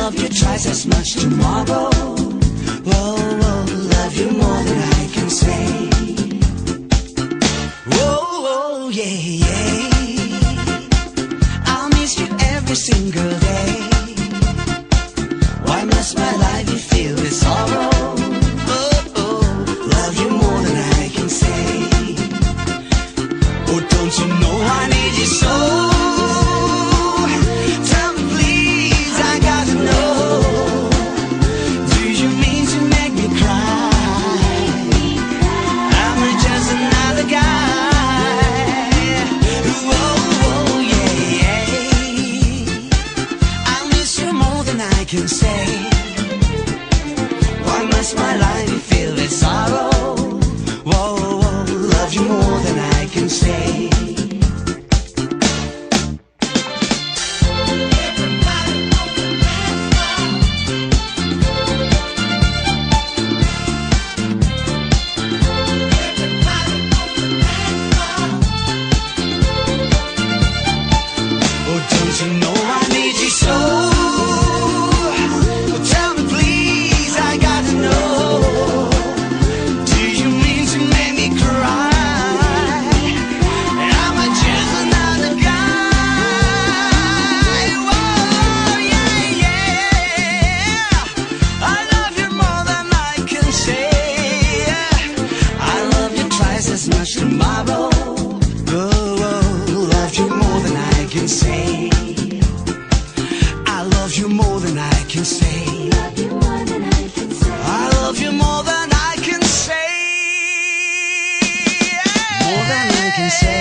love you twice as much tomorrow. Whoa, whoa, love you more than I can say. Whoa, whoa, yeah, yeah. I'll miss you every single day. Why must my life be filled with sorrow? Oh, oh, love you more than I can say. Oh, don't you know I need you so? Can say, why must my life be filled with sorrow? Whoa, whoa, love you more than I can say. Oh, don't you know I need you so? Tomorrow, oh, oh, love you more than I can say. I love you more than I can say. I love you more than I can say. More than I can say.